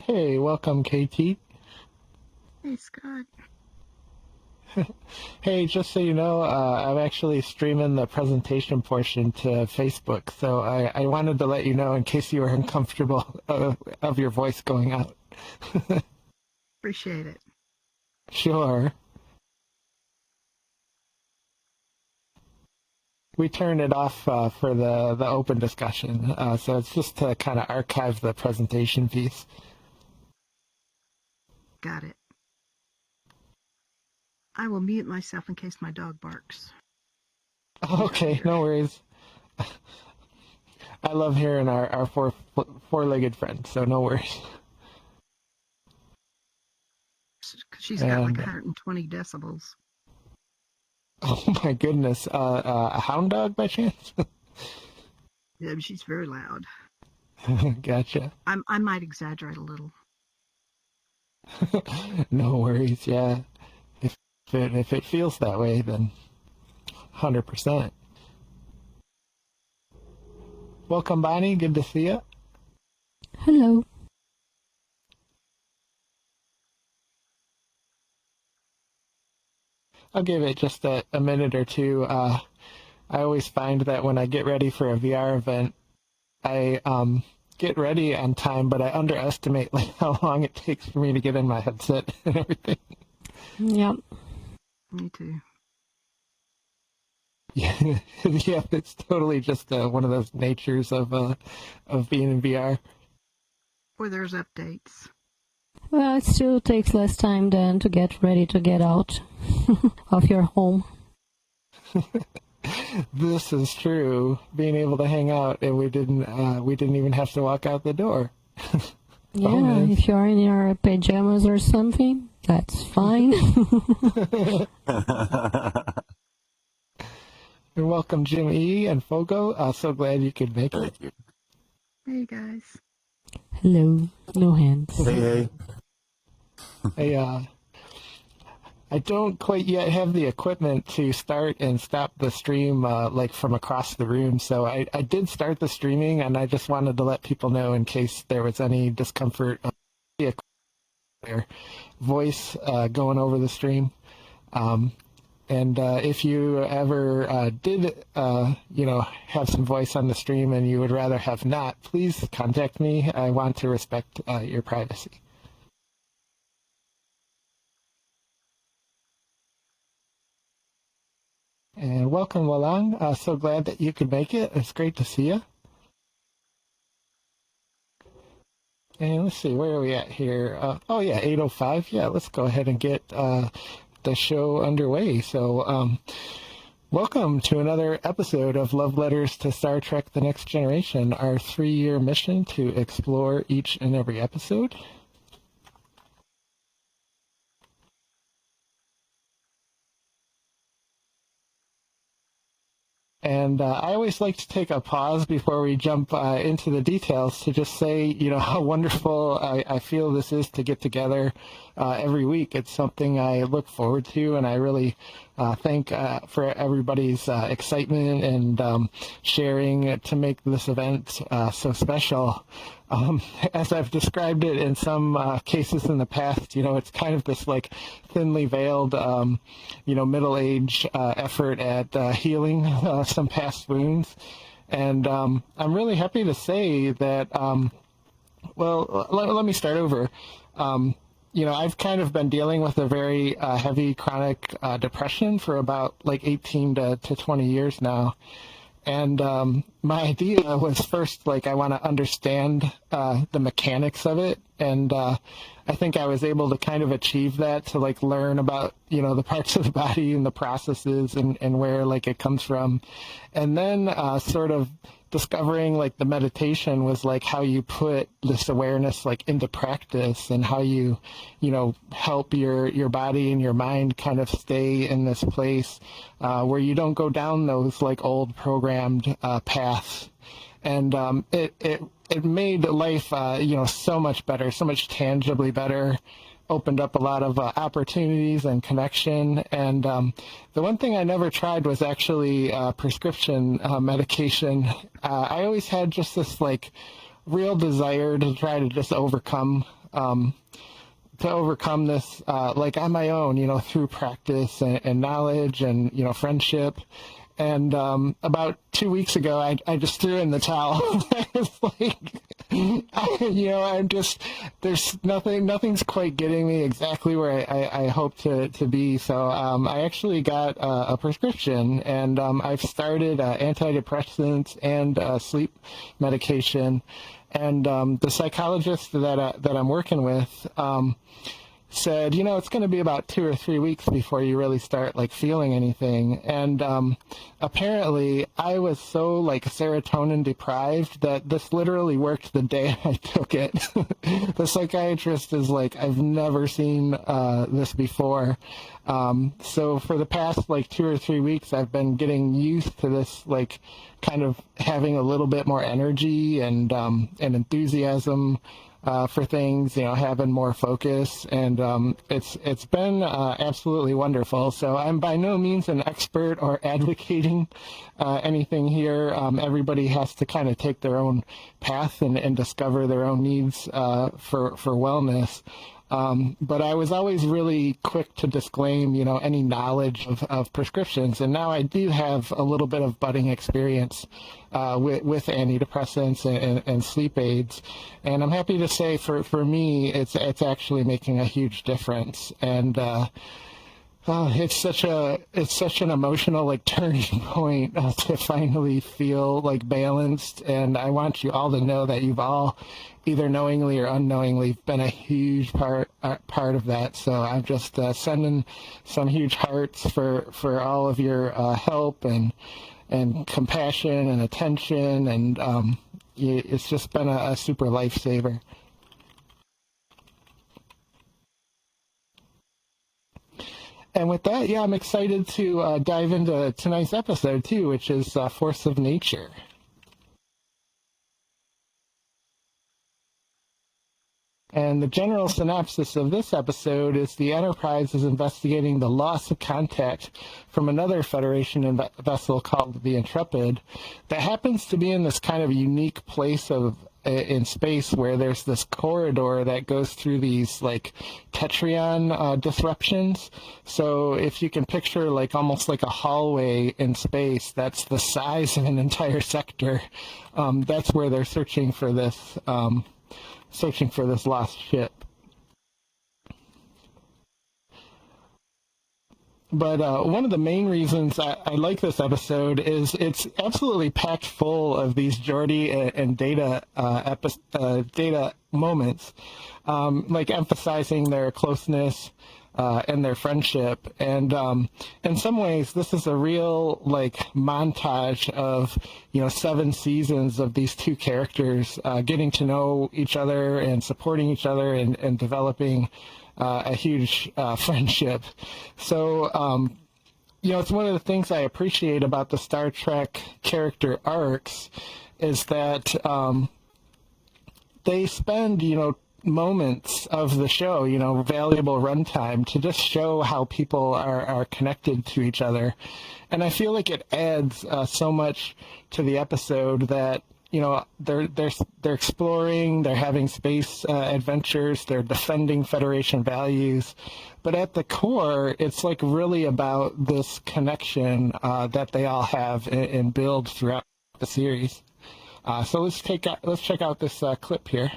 Hey, welcome, KT. Hey, Scott. Hey, just so you know, I'm actually streaming the presentation portion to Facebook, so I wanted to let you know in case you were uncomfortable of your voice going out. Appreciate it. Sure. We turned it off for the open discussion, so it's just to kind of archive the presentation piece. Got it. I will mute myself in case my dog barks. Okay, no worries. I love hearing our four-legged friend, so no worries. She's got like 120 decibels. Oh my goodness, a hound dog by chance? Yeah, she's very loud. Gotcha. I might exaggerate a little. No worries, yeah. If it feels that way, then 100%. Welcome, Bonnie. Good to see you. Hello. I'll give it just a minute or two. I always find that when I get ready for a VR event, I get ready on time, but I underestimate like how long it takes for me to get in my headset and everything. Yeah. Me too. Yeah, yeah, it's totally just one of those natures of being in VR. Boy, there's updates. Well, it still takes less time than to get ready to get out of your home. This is true. Being able to hang out, and we didn't even have to walk out the door. Yeah, if you're in your pajamas or something, that's fine. And welcome, Jim E. and Fogo. So glad you could make it. Hey, guys. Hello. No hands. Hey. I don't quite yet have the equipment to start and stop the stream like from across the room. So I did start the streaming, and I just wanted to let people know in case there was any discomfort of their voice going over the stream. And if you ever did, have some voice on the stream and you would rather have not, please contact me. I want to respect your privacy. And welcome, Walang. So glad that you could make it. It's great to see you. And let's see, where are we at here? 8:05. Yeah, let's go ahead and get the show underway. So welcome to another episode of Love Letters to Star Trek The Next Generation, our 3-year mission to explore each and every episode. And I always like to take a pause before we jump into the details to just say, how wonderful I feel this is to get together every week. It's something I look forward to, and I really thank for everybody's excitement and sharing to make this event so special. As I've described it in some cases in the past, it's kind of this like thinly veiled, middle-age effort at healing some past wounds. And I'm really happy to say that, let me start over. I've kind of been dealing with a very heavy chronic depression for about like 18 to 20 years now. And my idea was first, I want to understand the mechanics of it. And I think I was able to kind of achieve that, to learn about, the parts of the body and the processes and where it comes from. And then sort of discovering the meditation was how you put this awareness into practice, and how you help your body and your mind kind of stay in this place where you don't go down those old programmed paths. And it made life so much better, so much tangibly better. Opened up a lot of opportunities and connection. And the one thing I never tried was actually prescription medication. I always had just this real desire to try to just overcome to overcome this, like on my own, through practice and knowledge and, friendship. And about 2 weeks ago, I just threw in the towel. I was like, I'm just, there's nothing's quite getting me exactly where I hope to be. So I actually got a prescription, and I've started antidepressants and sleep medication. And the psychologist that I'm working with said, it's going to be about 2 or 3 weeks before you really start like feeling anything. And apparently I was so like serotonin deprived that this literally worked the day I took it. The psychiatrist is like, I've never seen this before. So for the past like 2 or 3 weeks, I've been getting used to this, like kind of having a little bit more energy and enthusiasm for things, having more focus, and it's been absolutely wonderful. So I'm by no means an expert or advocating anything here. Everybody has to kind of take their own path and discover their own needs for wellness. But I was always really quick to disclaim, any knowledge of prescriptions. And now I do have a little bit of budding experience with antidepressants and sleep aids. And I'm happy to say for me, it's actually making a huge difference. And it's such an emotional like turning point to finally feel like balanced. And I want you all to know that you've all, either knowingly or unknowingly, been a huge part of that. So I'm just sending some huge hearts for all of your help and compassion and attention, and it's just been a super lifesaver. And with that, I'm excited to dive into tonight's episode too, which is Force of Nature. And the general synopsis of this episode is the Enterprise is investigating the loss of contact from another Federation vessel called the Intrepid that happens to be in this kind of unique place in space where there's this corridor that goes through these like Tetryon disruptions. So if you can picture like almost like a hallway in space that's the size of an entire sector, that's where they're searching for this lost ship. But one of the main reasons I like this episode is it's absolutely packed full of these Geordi and Data Data moments, like emphasizing their closeness and their friendship. And in some ways, this is a real like montage of 7 seasons of these two characters getting to know each other and supporting each other and developing a huge friendship. So, it's one of the things I appreciate about the Star Trek character arcs is that they spend, moments of the show, valuable runtime to just show how people are connected to each other. And I feel like it adds so much to the episode that they're exploring, they're having space adventures, they're defending Federation values, but at the core, it's like really about this connection that they all have and build throughout the series. So let's check out this clip here.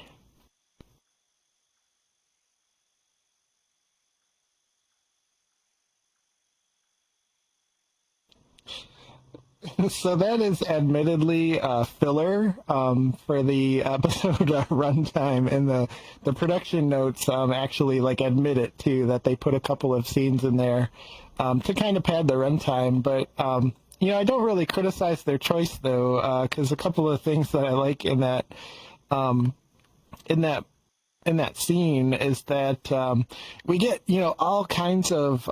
So that is admittedly filler for the episode runtime, and the production notes actually like admit it too, that they put a couple of scenes in there to kind of pad the runtime. But I don't really criticize their choice though, because a couple of things that I like in that scene is that we get all kinds of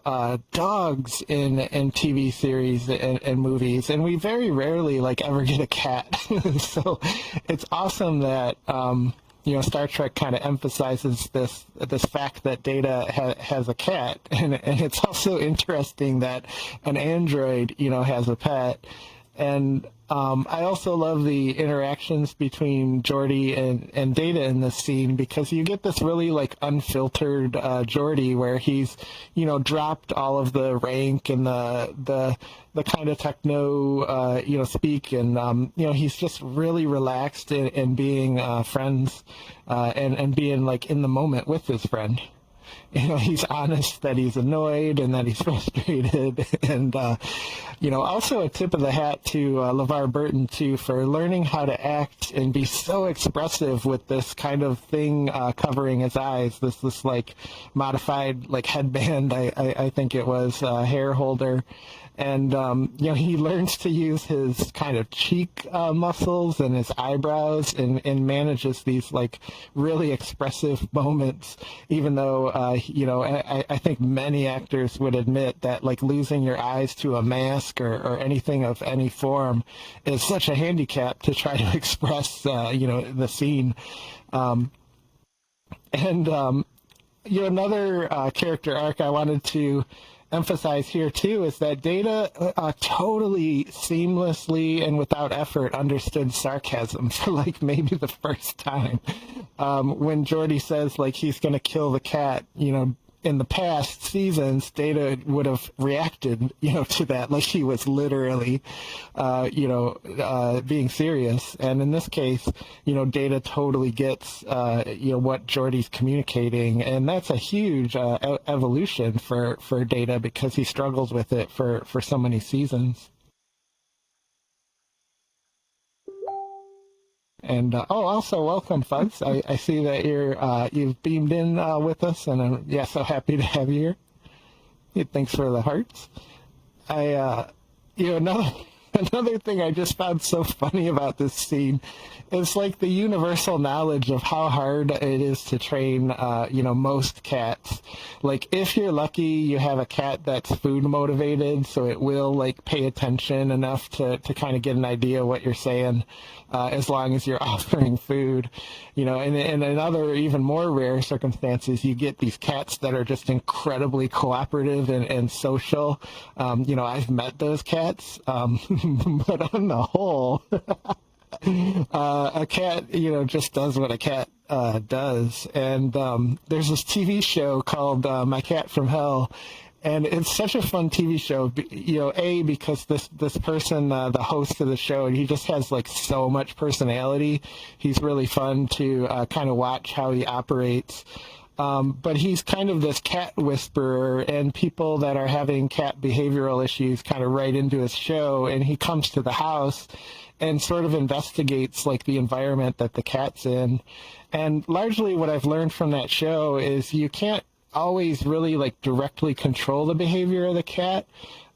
dogs in TV series and movies, and we very rarely like ever get a cat. So it's awesome that Star Trek kind of emphasizes this fact that Data has a cat, and it's also interesting that an android has a pet. And I also love the interactions between Geordi and Data in this scene, because you get this really like unfiltered Geordi where he's, dropped all of the rank and the kind of techno, speak, and he's just really relaxed in being friends and being like in the moment with his friend. He's honest that he's annoyed and that he's frustrated. And, also a tip of the hat to LeVar Burton, too, for learning how to act and be so expressive with this kind of thing covering his eyes, this like modified like headband, I think it was, hair holder. And, he learns to use his kind of cheek muscles and his eyebrows and manages these, like, really expressive moments, even though, I think many actors would admit that, like, losing your eyes to a mask or anything of any form is such a handicap to try to express, the scene. Another character arc I wanted to emphasize here too is that Data totally seamlessly and without effort understood sarcasm for like maybe the first time. When Geordi says like he's going to kill the cat, in the past seasons, Data would have reacted, to that like he was literally, being serious. And in this case, Data totally gets, what Geordi's communicating, and that's a huge evolution for Data because he struggles with it for so many seasons. And also welcome, Fuzz. I see that you've beamed in with us, and I'm so happy to have you here. Yeah, thanks for the hearts. Another thing I just found so funny about this scene is like the universal knowledge of how hard it is to train, most cats. Like if you're lucky, you have a cat that's food motivated, so it will like pay attention enough to kind of get an idea what you're saying, as long as you're offering food. And in other even more rare circumstances, you get these cats that are just incredibly cooperative and social. I've met those cats, but on the whole, a cat, just does what a cat does. And there's this TV show called My Cat from Hell, and it's such a fun TV show, because this person, the host of the show, and he just has like so much personality. He's really fun to kind of watch how he operates. But he's kind of this cat whisperer, and people that are having cat behavioral issues kind of write into his show, and he comes to the house and sort of investigates like the environment that the cat's in. And largely what I've learned from that show is you can't always really like directly control the behavior of the cat,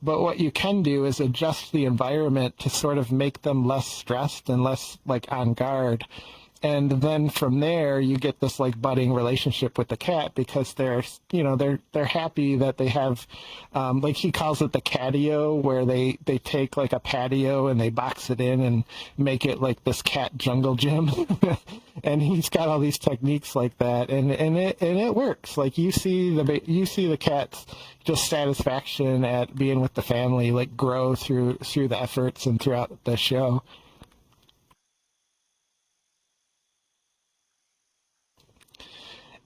but what you can do is adjust the environment to sort of make them less stressed and less like on guard. And then from there, you get this like budding relationship with the cat because they're happy that they have, like he calls it the catio, where they take like a patio and they box it in and make it like this cat jungle gym. And he's got all these techniques like that, and it works. Like you see the cat's just satisfaction at being with the family like grow through the efforts and throughout the show.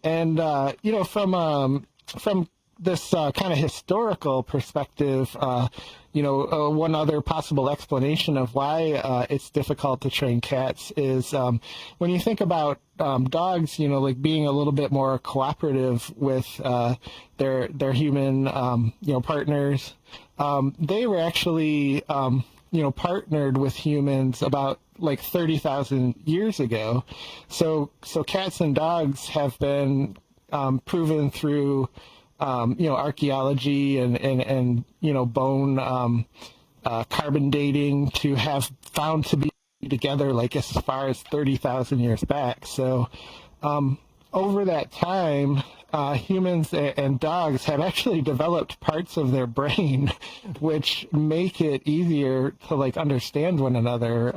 And from this kind of historical perspective, one other possible explanation of why it's difficult to train cats is when you think about dogs, like being a little bit more cooperative with their human, partners. They were actually, partnered with humans about like 30,000 years ago. So cats and dogs have been proven through archaeology and bone carbon dating to have found to be together like as far as 30,000 years back. So over that time, humans and dogs have actually developed parts of their brain which make it easier to like understand one another.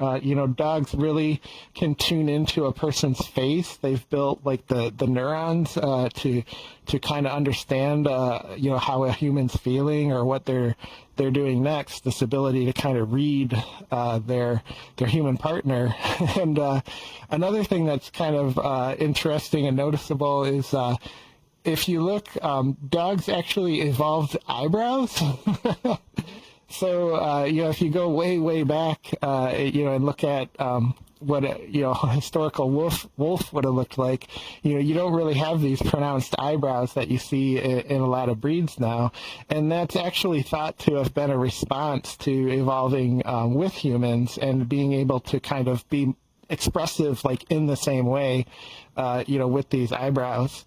Dogs really can tune into a person's face. They've built like the neurons to kind of understand how a human's feeling or what they're doing next. This ability to kind of read their human partner. And another thing that's kind of interesting and noticeable is if you look, dogs actually evolved eyebrows. So, if you go way, way back, and look at what a historical wolf would have looked like, you don't really have these pronounced eyebrows that you see in a lot of breeds now. And that's actually thought to have been a response to evolving with humans and being able to kind of be expressive like in the same way, with these eyebrows.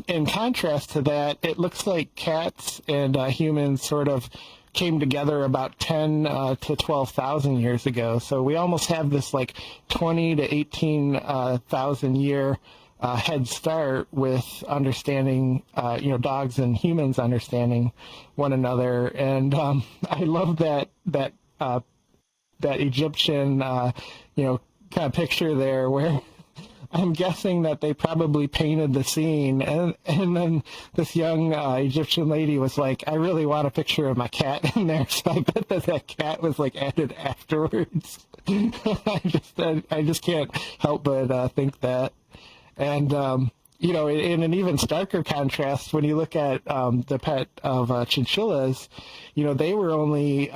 In contrast to that, it looks like cats and humans sort of came together about 10 to 12,000 years ago. So we almost have this like 20 to 18,000 year head start with understanding, dogs and humans understanding one another. And I love that Egyptian, kind of picture there where I'm guessing that they probably painted the scene, and then this young Egyptian lady was like, I really want a picture of my cat in there, so I bet that cat was like added afterwards. I just can't help but think that. And, in an even starker contrast, when you look at the pet of chinchillas, they were only,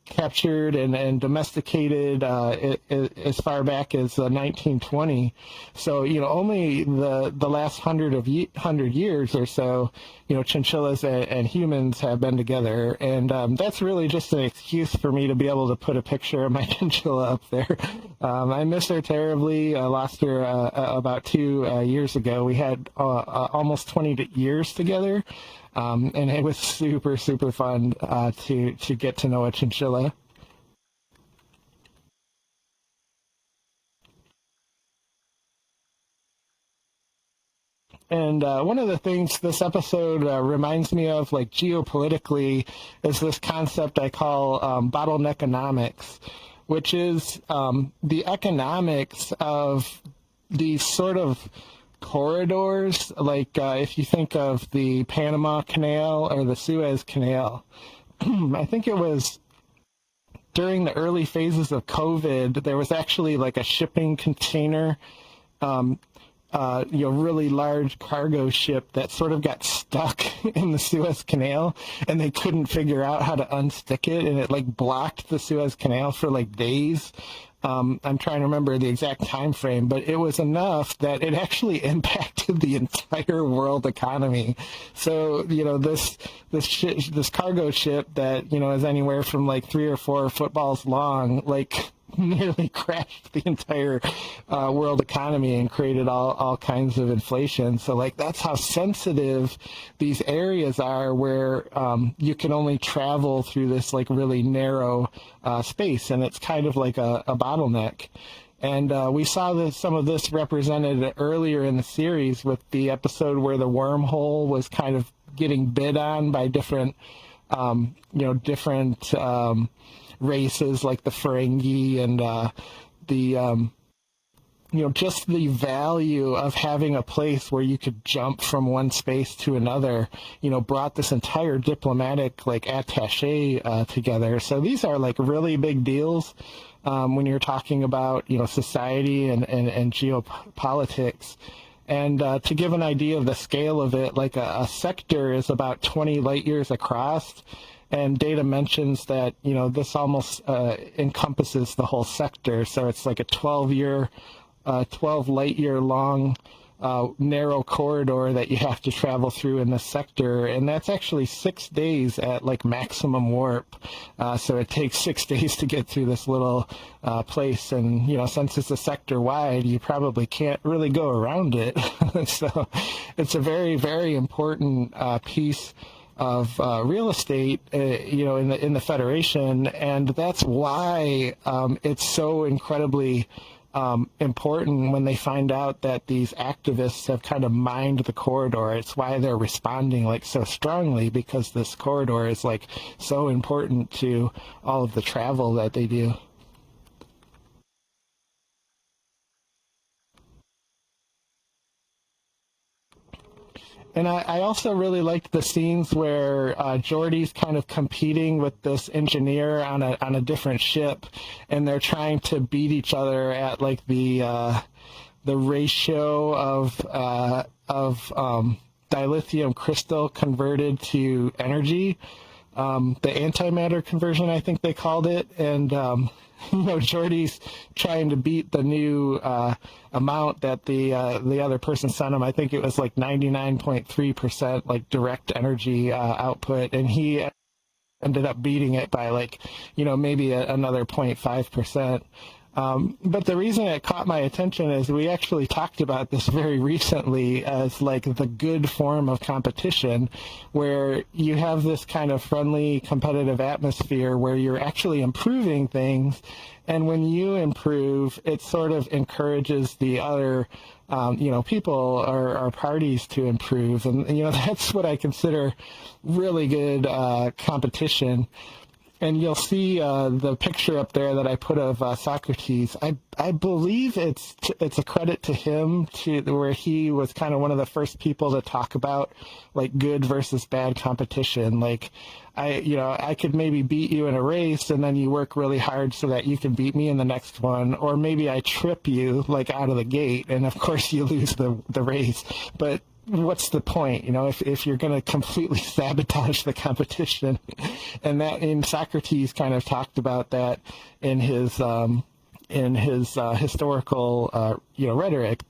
captured and domesticated as far back as 1920. So, only the last 100 years or so, chinchillas and humans have been together. And that's really just an excuse for me to be able to put a picture of my chinchilla up there. I miss her terribly. I lost her about 2 years ago. We had almost 20 years together. And it was super, super fun to get to know a chinchilla. And one of the things this episode reminds me of, like geopolitically, is this concept I call bottleneckonomics, which is the economics of these sort of corridors, like if you think of the Panama Canal or the Suez Canal. I think it was during the early phases of COVID, there was actually like a shipping container, really large cargo ship that sort of got stuck in the Suez Canal, and they couldn't figure out how to unstick it, and it like blocked the Suez Canal for like days. I'm trying to remember the exact time frame, but it was enough that it actually impacted the entire world economy. So, this cargo ship that, is anywhere from like 3 or 4 footballs long, like nearly crashed the entire world economy and created all kinds of inflation. So like that's how sensitive these areas are, where you can only travel through this like really narrow space, and it's kind of like a bottleneck. And we saw some of this represented earlier in the series with the episode where the wormhole was kind of getting bid on by different races like the Ferengi, and just the value of having a place where you could jump from one space to another, brought this entire diplomatic like attaché together. So these are like really big deals when you're talking about society and geopolitics. And to give an idea of the scale of it, like a sector is about 20 light years across. And data mentions that, this almost encompasses the whole sector. So it's like a 12 light year long narrow corridor that you have to travel through in this sector. And that's actually 6 days at like maximum warp. So it takes 6 days to get through this little place. And, since it's a sector wide, you probably can't really go around it. So it's a very, very important piece of real estate, in the Federation, and that's why it's so incredibly important when they find out that these activists have kind of mined the corridor. It's why they're responding like so strongly, because this corridor is like so important to all of the travel that they do. And I also really liked the scenes where Geordi's kind of competing with this engineer on a different ship, and they're trying to beat each other at like the ratio of dilithium crystal converted to energy, the antimatter conversion, I think they called it, and Geordi's trying to beat the new amount that the other person sent him. I think it was like 99.3% like direct energy output, and he ended up beating it by like maybe another 0.5%. But the reason it caught my attention is we actually talked about this very recently as like the good form of competition, where you have this kind of friendly competitive atmosphere where you're actually improving things. And when you improve, it sort of encourages the other, people or parties to improve. And, that's what I consider really good competition. And you'll see the picture up there that I put of Socrates. I believe it's a credit to him where he was kind of one of the first people to talk about like good versus bad competition. Like I could maybe beat you in a race, and then you work really hard so that you can beat me in the next one, or maybe I trip you like out of the gate, and of course you lose the race. But what's the point, if you're going to completely sabotage the competition? And Socrates kind of talked about that in his historical rhetoric.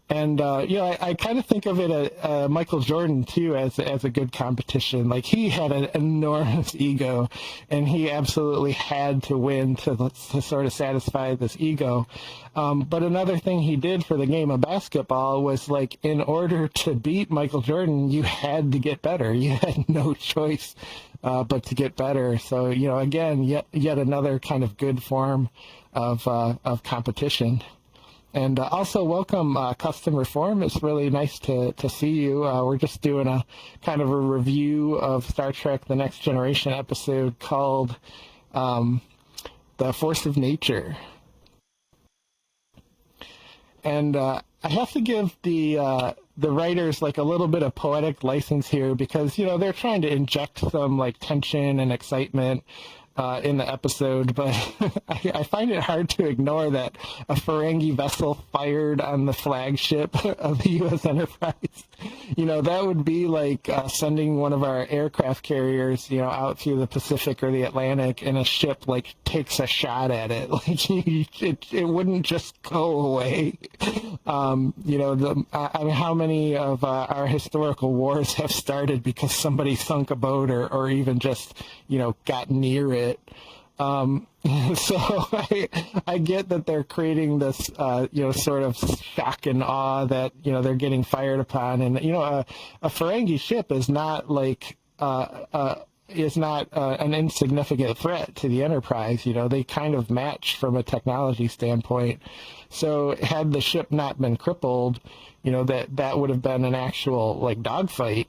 And I kind of think of it Michael Jordan too as a good competition. Like he had an enormous ego, and he absolutely had to win to sort of satisfy this ego. But another thing he did for the game of basketball was like, in order to beat Michael Jordan, you had to get better. You had no choice but to get better. So again, yet another kind of good form of competition. And also welcome, Custom Reform. It's really nice to see you. We're just doing a kind of a review of Star Trek The Next Generation episode called The Force of Nature. And I have to give the writers like a little bit of poetic license here, because they're trying to inject some like tension and excitement in the episode, but I find it hard to ignore that a Ferengi vessel fired on the flagship of the U.S. Enterprise. That would be like sending one of our aircraft carriers, out through the Pacific or the Atlantic, and a ship like takes a shot at it. Like it wouldn't just go away. I mean, how many of our historical wars have started because somebody sunk a boat or even just got near it? So I get that they're creating this, sort of shock and awe that, they're getting fired upon. And, a Ferengi ship is not like, an insignificant threat to the Enterprise. They kind of match from a technology standpoint. So had the ship not been crippled, that would have been an actual like dogfight.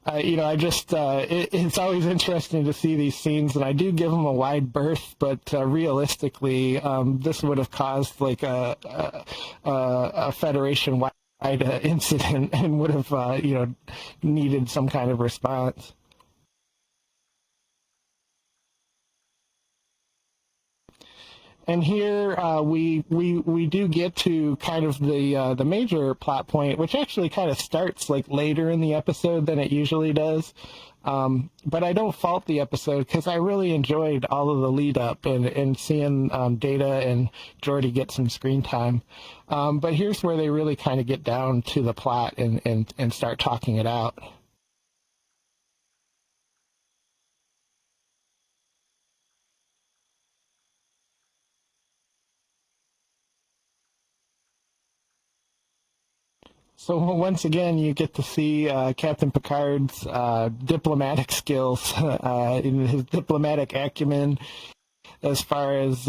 It's always interesting to see these scenes, and I do give them a wide berth, but realistically, this would have caused like a Federation-wide incident and would have, needed some kind of response. And here we do get to kind of the major plot point, which actually kind of starts like later in the episode than it usually does. But I don't fault the episode, because I really enjoyed all of the lead up and seeing Data and Geordi get some screen time. But here's where they really kind of get down to the plot and start talking it out. So once again, you get to see Captain Picard's diplomatic skills, his diplomatic acumen. as far as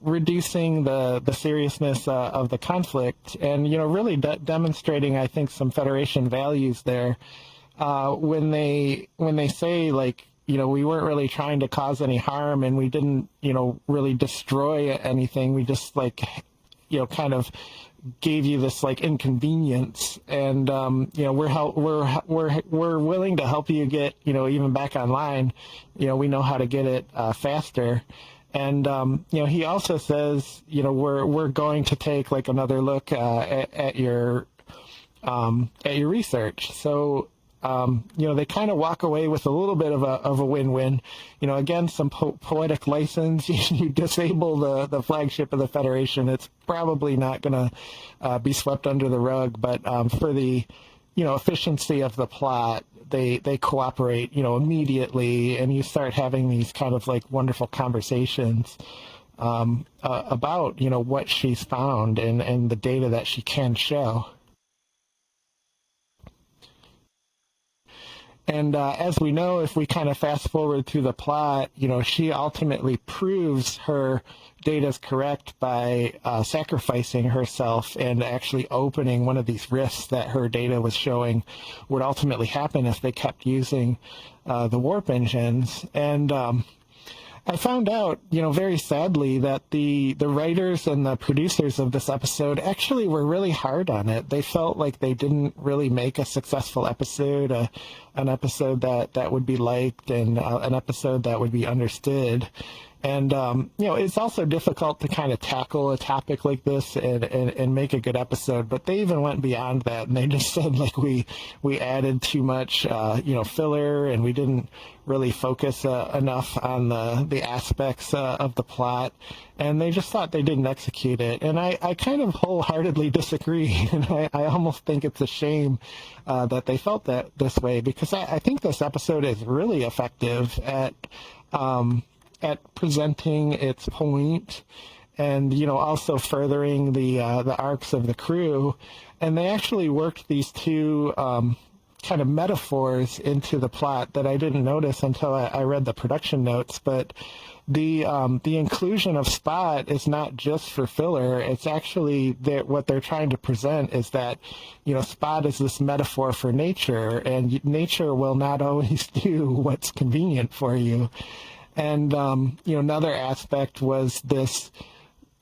reducing the seriousness of the conflict, and really demonstrating, I think, some Federation values there. When they say, like, we weren't really trying to cause any harm, and we didn't really destroy anything. We just, like, kind of gave you this, like, inconvenience, and we're willing to help you get even back online. We know how to get it faster. And he also says we're going to take, like, another look at your research. So they kind of walk away with a little bit of a win-win. Again, some poetic license. You disable the flagship of the Federation, it's probably not going to be swept under the rug. But for the efficiency of the plot, they cooperate immediately, and you start having these kind of, like, wonderful conversations about what she's found and the data that she can show. And as we know, if we kind of fast forward through the plot, she ultimately proves her data is correct by sacrificing herself and actually opening one of these rifts that her data was showing would ultimately happen if they kept using the warp engines. And I found out, very sadly, that the writers and the producers of this episode actually were really hard on it. They felt like they didn't really make a successful episode, an episode that would be liked, and an episode that would be understood. And, it's also difficult to kind of tackle a topic like this and make a good episode. But they even went beyond that, and they just said, like, we added too much, filler, and we didn't really focus enough on the aspects of the plot. And they just thought they didn't execute it. And I kind of wholeheartedly disagree. And I almost think it's a shame that they felt that this way, because I think this episode is really effective at presenting its point, and also furthering the arcs of the crew. And they actually worked these two kind of metaphors into the plot that I didn't notice until I read the production notes. But the inclusion of Spot is not just for filler. It's actually what they're trying to present is that Spot is this metaphor for nature, and nature will not always do what's convenient for you. And, another aspect was this,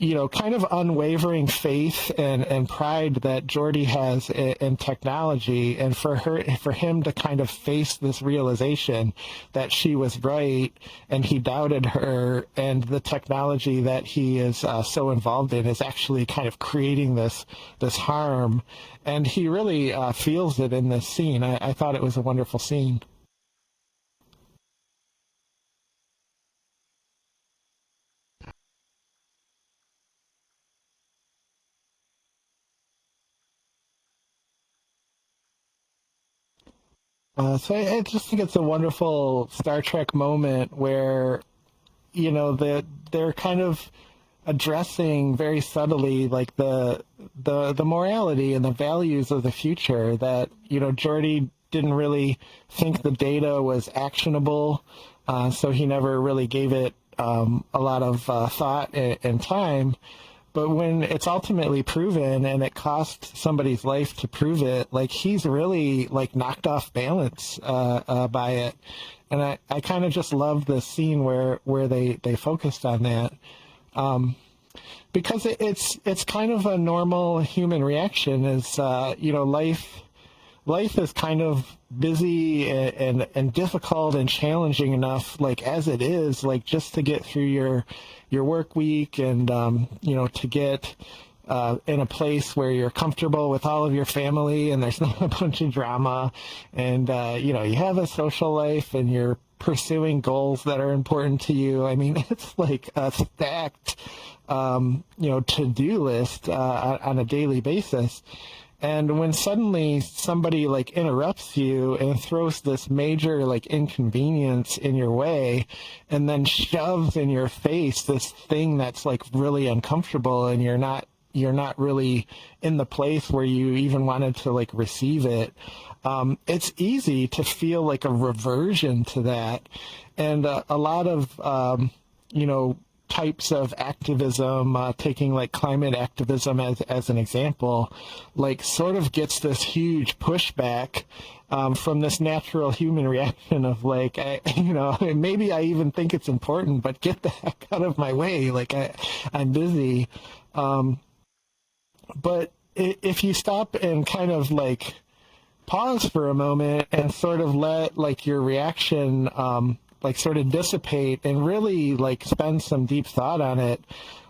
kind of unwavering faith and pride that Geordi has in technology, and for him to kind of face this realization that she was right and he doubted her, and the technology that he is so involved in is actually kind of creating this harm. And he really feels it in this scene. I thought it was a wonderful scene. So I just think it's a wonderful Star Trek moment where, they're kind of addressing very subtly, like, the morality and the values of the future, that, Geordi didn't really think the data was actionable, so he never really gave it a lot of thought and time. But when it's ultimately proven, and it cost somebody's life to prove it, like, he's really, like, knocked off balance by it. And I kind of just love the scene where they focused on that, because it's kind of a normal human reaction. Is life is kind of busy and difficult and challenging enough, like, as it is, like, just to get through your work week, and to get in a place where you're comfortable with all of your family, and there's not a bunch of drama, and you have a social life, and you're pursuing goals that are important to you. I mean, it's like a stacked to-do list on a daily basis. And when suddenly somebody, like, interrupts you and throws this major, like, inconvenience in your way, and then shoves in your face this thing that's, like, really uncomfortable, and you're not really in the place where you even wanted to, like, receive it, it's easy to feel like a reversion to that. And a lot of types of activism, taking like climate activism as an example, like sort of gets this huge pushback from this natural human reaction of like, maybe I even think it's important, but get the heck out of my way. Like I'm busy. But if you stop and kind of like pause for a moment and sort of let like your reaction like sort of dissipate and really like spend some deep thought on it,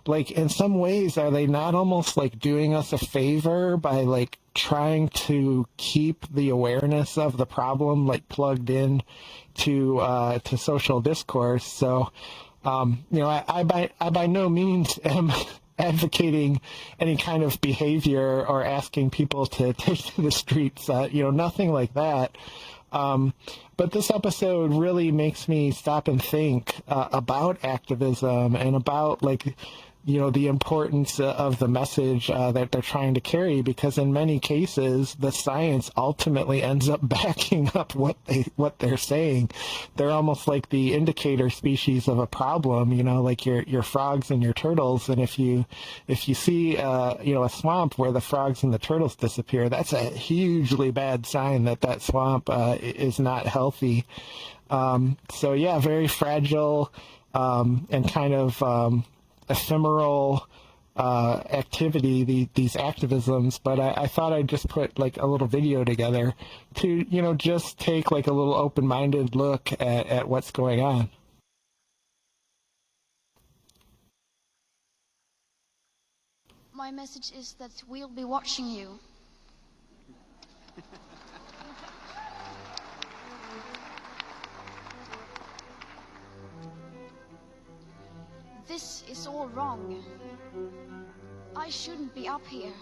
like in some ways are they not almost like doing us a favor by like trying to keep the awareness of the problem like plugged in to social discourse? So I by no means am advocating any kind of behavior or asking people to take to the streets, nothing like that. But this episode really makes me stop and think about activism and about like, the importance of the message that they're trying to carry, because in many cases the science ultimately ends up backing up what they're saying. They're almost like the indicator species of a problem, like your frogs and your turtles. And if you see a swamp where the frogs and the turtles disappear, that's a hugely bad sign that swamp is not healthy. So yeah, very fragile and kind of ephemeral activity, these activisms, but I thought I'd just put like a little video together to, just take like a little open-minded look at what's going on. My message is that we'll be watching you. This is all wrong. I shouldn't be up here.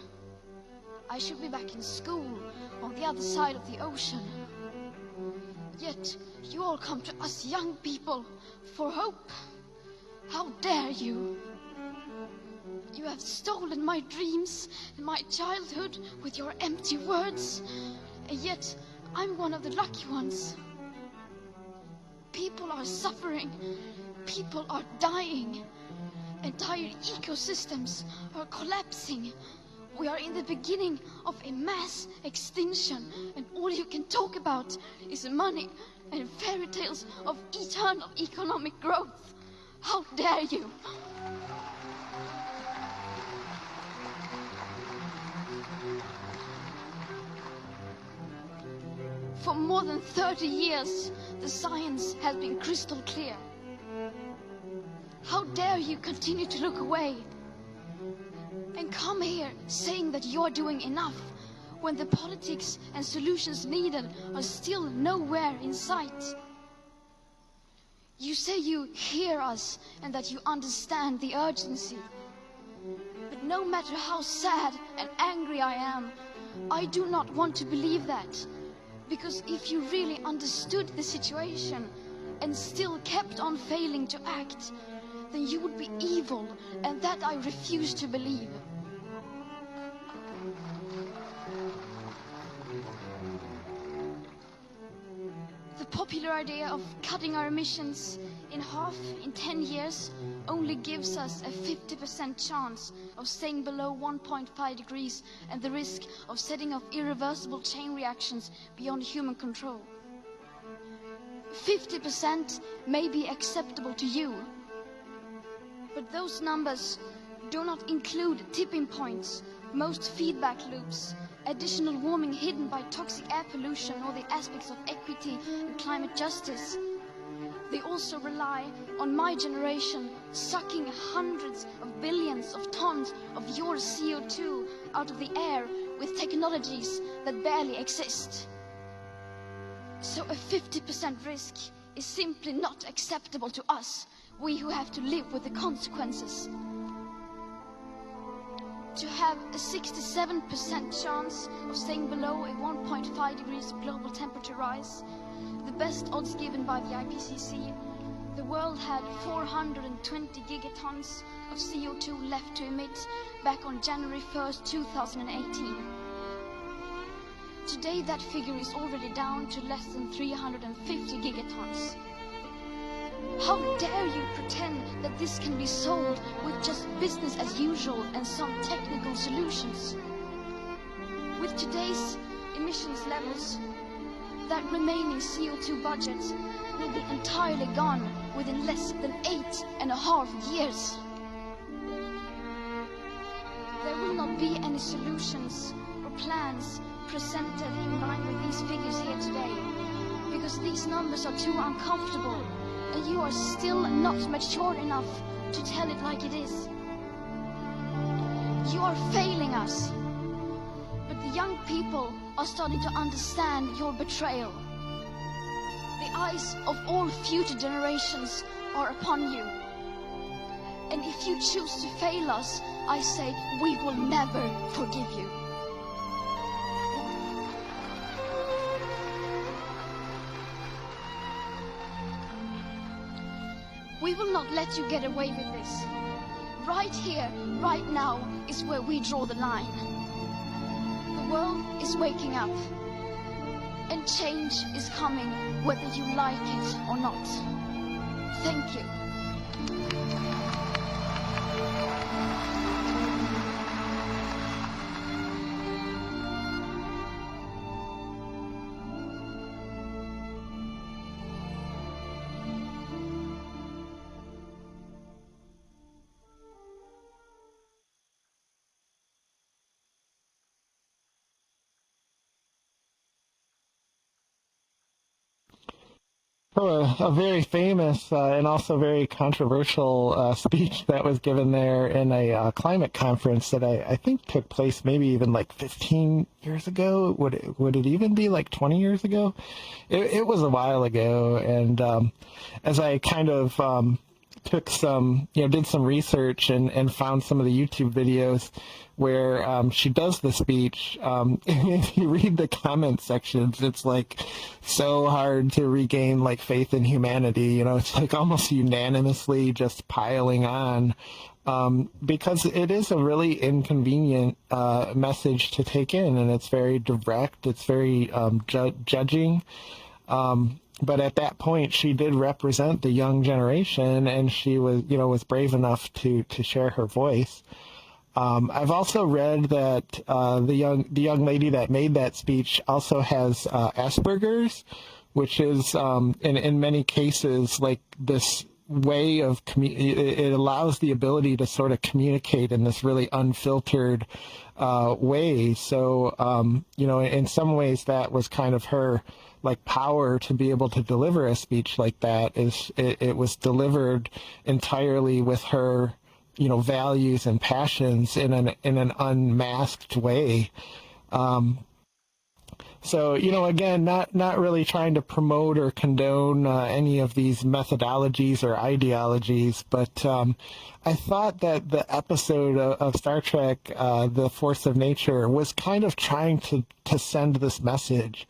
I should be back in school on the other side of the ocean. Yet you all come to us young people for hope. How dare you? You have stolen my dreams and my childhood with your empty words. And yet I'm one of the lucky ones. People are suffering. People are dying. Entire ecosystems are collapsing. We are in the beginning of a mass extinction, and all you can talk about is money and fairy tales of eternal economic growth. How dare you? For more than 30 years, the science has been crystal clear. How dare you continue to look away and come here saying that you're doing enough when the politics and solutions needed are still nowhere in sight? You say you hear us and that you understand the urgency. But no matter how sad and angry I am, I do not want to believe that. Because if you really understood the situation and still kept on failing to act, then you would be evil, and that I refuse to believe. The popular idea of cutting our emissions in half in 10 years only gives us a 50% chance of staying below 1.5 degrees and the risk of setting off irreversible chain reactions beyond human control. 50% may be acceptable to you, but those numbers do not include tipping points, most feedback loops, additional warming hidden by toxic air pollution, or the aspects of equity and climate justice. They also rely on my generation sucking hundreds of billions of tons of your CO2 out of the air with technologies that barely exist. So a 50% risk is simply not acceptable to us, we who have to live with the consequences. To have a 67% chance of staying below a 1.5 degrees global temperature rise, the best odds given by the IPCC, the world had 420 gigatons of CO2 left to emit back on January 1st, 2018. Today that figure is already down to less than 350 gigatons. How dare you pretend that this can be solved with just business as usual and some technical solutions? With today's emissions levels, that remaining CO2 budget will be entirely gone within less than 8.5 years. There will not be any solutions or plans presented in line with these figures here today, because these numbers are too uncomfortable, and you are still not mature enough to tell it like it is. You are failing us, but the young people are starting to understand your betrayal. The eyes of all future generations are upon you. And if you choose to fail us, I say we will never forgive you. We will not let you get away with this. Right here, right now, is where we draw the line. The world is waking up, and change is coming whether you like it or not. Thank you. A very famous and also very controversial speech that was given there in a climate conference that I think took place maybe even like 15 years ago. Would it even be like 20 years ago? It was a while ago, and as I kind of took some, did some research and found some of the YouTube videos where she does the speech. If you read the comment sections, it's like so hard to regain like faith in humanity. It's like almost unanimously just piling on, because it is a really inconvenient message to take in, and it's very direct. It's very judging. But at that point, she did represent the young generation, and she was brave enough to share her voice. I've also read that the young lady that made that speech also has Asperger's, which is in many cases like this way of it allows the ability to sort of communicate in this really unfiltered way. So in some ways that was kind of her like power to be able to deliver a speech like that. It was delivered entirely with her values and passions in an unmasked way. So, again, not really trying to promote or condone any of these methodologies or ideologies, but I thought that the episode of Star Trek, The Force of Nature, was kind of trying to send this message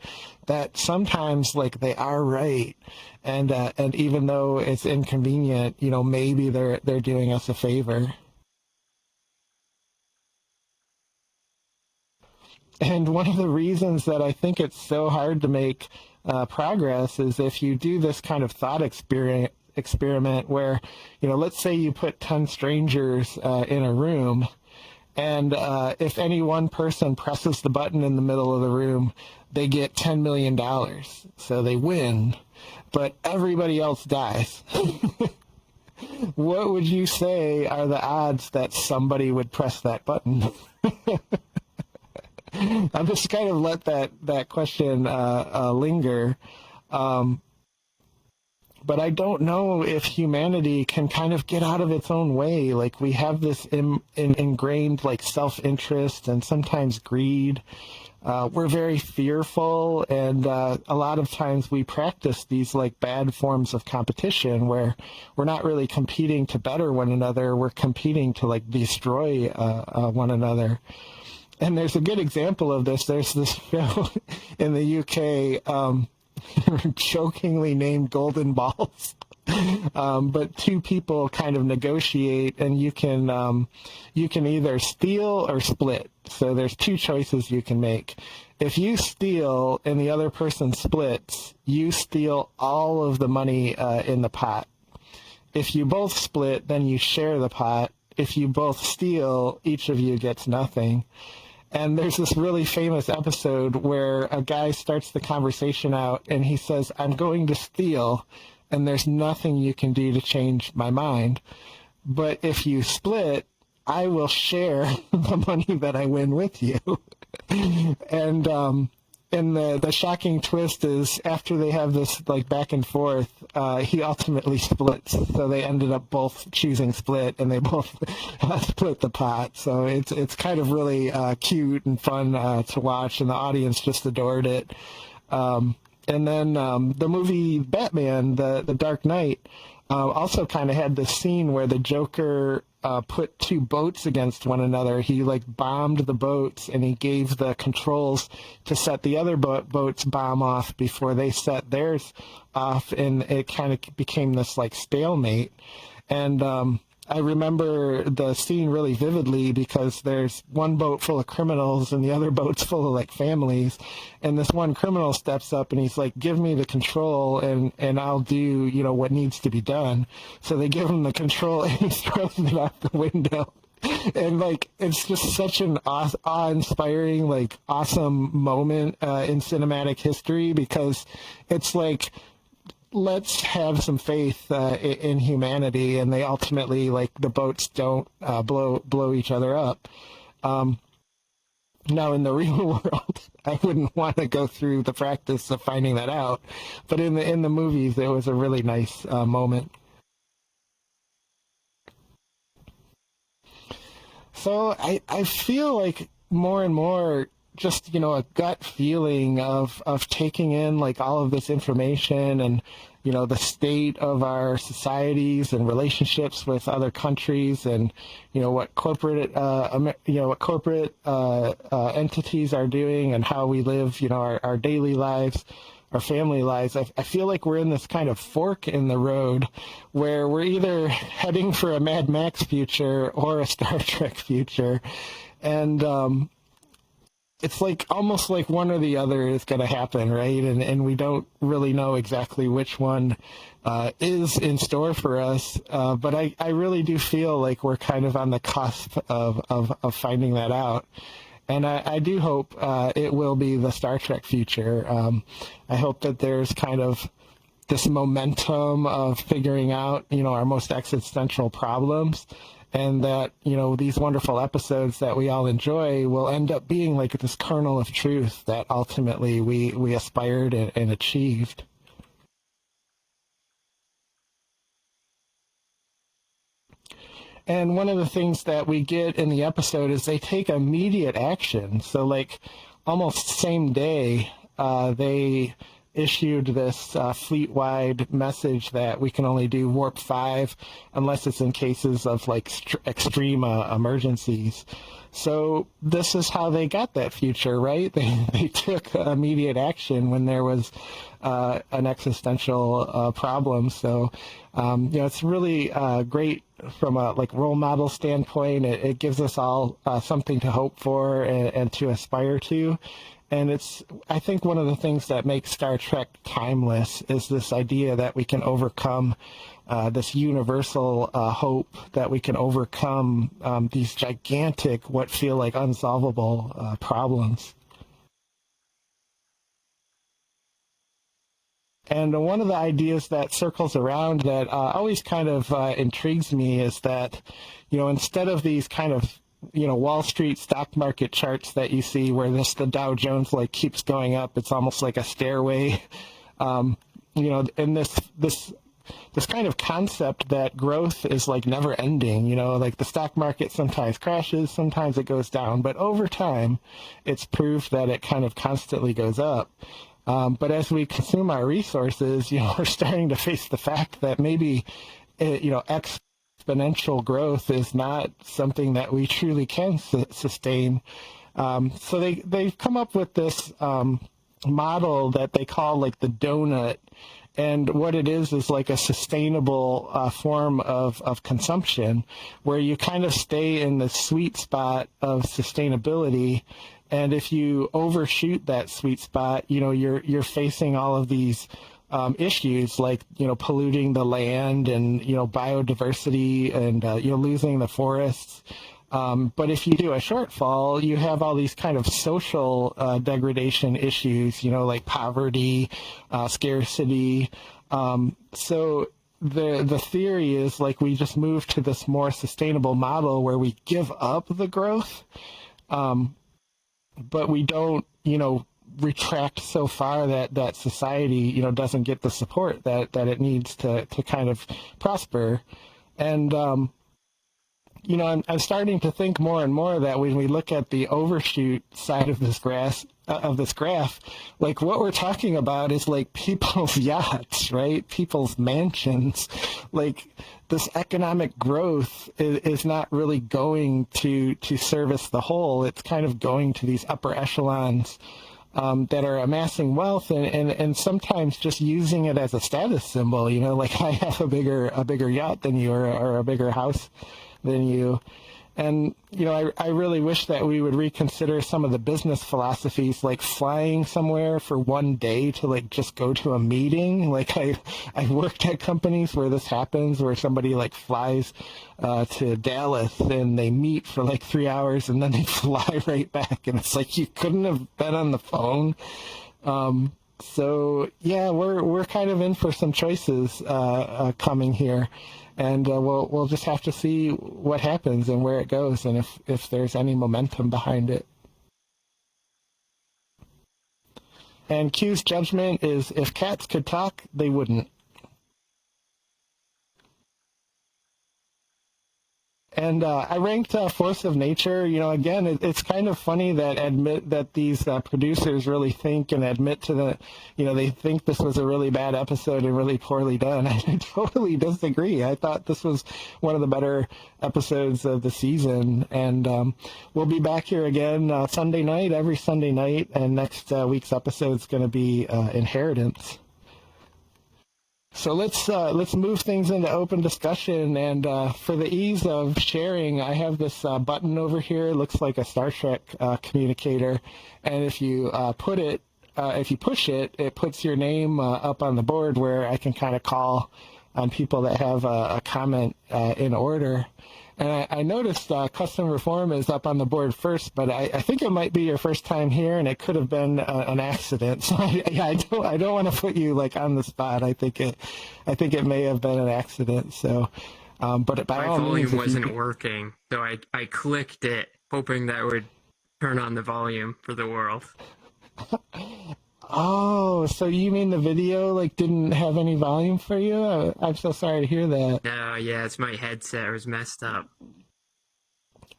that sometimes, like, they are right, and even though it's inconvenient, maybe they're doing us a favor. And one of the reasons that I think it's so hard to make progress is if you do this kind of thought experiment where, let's say you put 10 strangers in a room, and if any one person presses the button in the middle of the room, they get $10 million. So they win, but everybody else dies. What would you say are the odds that somebody would press that button? I'll just kind of let that question linger. But I don't know if humanity can kind of get out of its own way. Like, we have this ingrained, like, self-interest and sometimes greed. We're very fearful, and a lot of times we practice these, like, bad forms of competition where we're not really competing to better one another. We're competing to, like, destroy one another. And there's a good example of this. There's this show in the UK, jokingly named Golden Balls. But two people kind of negotiate, and you can either steal or split. So there's two choices you can make. If you steal and the other person splits, you steal all of the money in the pot. If you both split, then you share the pot. If you both steal, each of you gets nothing. And there's this really famous episode where a guy starts the conversation out and he says, I'm going to steal, and there's nothing you can do to change my mind. But if you split, I will share the money that I win with you. And the shocking twist is after they have this like back and forth, he ultimately splits. So they ended up both choosing split, and they both split the pot. So it's kind of really cute and fun to watch, and the audience just adored it. And then the movie Batman, the Dark Knight, also kind of had this scene where the Joker put two boats against one another. He like bombed the boats, and he gave the controls to set the other boats bomb off before they set theirs off, and it kind of became this like stalemate. And I remember the scene really vividly because there's one boat full of criminals and the other boat's full of like families, and this one criminal steps up and he's like, give me the control and I'll do, you know, what needs to be done. So they give him the control and he throws it out the window. And like it's just such an awe-inspiring, like awesome moment in cinematic history, because it's like, let's have some faith in humanity, and they ultimately, like, the boats don't blow each other up. Now, in the real world, I wouldn't want to go through the practice of finding that out, but in the movies, it was a really nice moment. So I feel like more and more just, you know, a gut feeling of taking in like all of this information and, you know, the state of our societies and relationships with other countries, and, you know, what corporate entities are doing, and how we live, you know, our daily lives, our family lives. I feel like we're in this kind of fork in the road where we're either heading for a Mad Max future or a Star Trek future. And it's like almost like one or the other is going to happen, right? And we don't really know exactly which one is in store for us. But I really do feel like we're kind of on the cusp of finding that out. And I do hope it will be the Star Trek future. I hope that there's kind of this momentum of figuring out, you know, our most existential problems, and that, you know, these wonderful episodes that we all enjoy will end up being like this kernel of truth that ultimately we aspired and achieved. And one of the things that we get in the episode is they take immediate action. So like almost same day, they issued this fleet-wide message that we can only do warp 5 unless it's in cases of like extreme emergencies. So this is how they got that future, right? They took immediate action when there was an existential problem. So you know, it's really great from a like role model standpoint. It gives us all something to hope for and to aspire to. And it's, I think, one of the things that makes Star Trek timeless is this idea that we can overcome this universal hope, that we can overcome these gigantic, what feel like unsolvable problems. And one of the ideas that circles around that always kind of intrigues me is that, you know, instead of these kind of, you know, Wall Street stock market charts that you see where the Dow Jones like keeps going up, it's almost like a stairway, you know, and this kind of concept that growth is like never ending, you know, like the stock market sometimes crashes, sometimes it goes down, but over time it's proved that it kind of constantly goes up. But as we consume our resources, you know, we're starting to face the fact that maybe, you know, exponential growth is not something that we truly can sustain. So they've come up with this model that they call like the donut. And what it is like a sustainable form of consumption where you kind of stay in the sweet spot of sustainability. And if you overshoot that sweet spot, you know, you're facing all of these issues like, polluting the land and, biodiversity and, losing the forests. But if you do a shortfall, you have all these kind of social degradation issues, like poverty, scarcity. So the theory is like we just move to this more sustainable model where we give up the growth, but we don't, retract so far that society, doesn't get the support that it needs to kind of prosper. And I'm starting to think more and more that when we look at the overshoot side of this graph, like what we're talking about is like people's yachts, right? People's mansions. Like this economic growth is not really going to service the whole. It's kind of going to these upper echelons that are amassing wealth and sometimes just using it as a status symbol. Like I have a bigger yacht than you or a bigger house than you. And, I really wish that we would reconsider some of the business philosophies, like flying somewhere for one day to like just go to a meeting. Like I've worked at companies where this happens, where somebody like flies to Dallas and they meet for like 3 hours and then they fly right back. And it's like, you couldn't have been on the phone. So yeah, we're kind of in for some choices coming here. And we'll just have to see what happens and where it goes, and if there's any momentum behind it. And Q's judgment is if cats could talk, they wouldn't. And I ranked Force of Nature. Again, it's kind of funny that these producers really think and admit to they think this was a really bad episode and really poorly done. I totally disagree. I thought this was one of the better episodes of the season. And we'll be back here again Sunday night, every Sunday night. And next week's episode is going to be Inheritance. So let's move things into open discussion, and for the ease of sharing, I have this button over here. It looks like a Star Trek communicator, and if you push it, it puts your name up on the board where I can kind of call on people that have a comment in order. And I noticed custom reform is up on the board first, but I think it might be your first time here, and it could have been an accident. So I don't want to put you like on the spot. I think it may have been an accident. So, but by all means, my volume wasn't working, so I clicked it, hoping that would turn on the volume for the world. Oh, so you mean the video like didn't have any volume for you? I'm so sorry to hear that. No, yeah, it's my headset. It was messed up.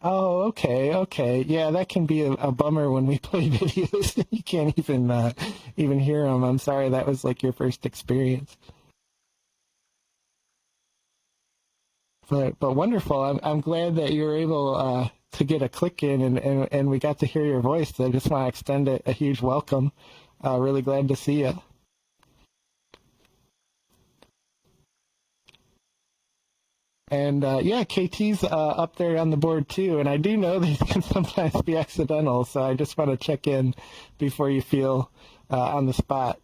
Oh, okay. Yeah, that can be a bummer when we play videos. You can't even hear them. I'm sorry that was like your first experience. But wonderful. I'm glad that you were able to get a click in and we got to hear your voice. So I just want to extend a huge welcome. Really glad to see you. And yeah, KT's up there on the board too. And I do know these can sometimes be accidental, so I just want to check in before you feel on the spot.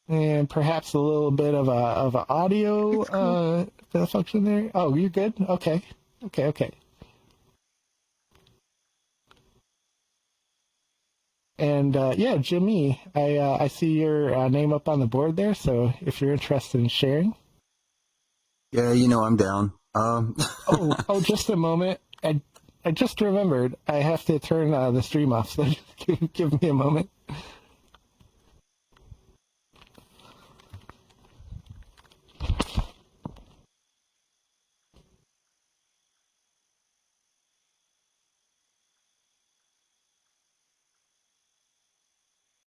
And perhaps a little bit of a audio function there. Oh, you're good? Okay. And yeah, Jimmy, I see your name up on the board there, so if you're interested in sharing. Yeah, I'm down. Oh, just a moment. I just remembered I have to turn the stream off, so give me a moment.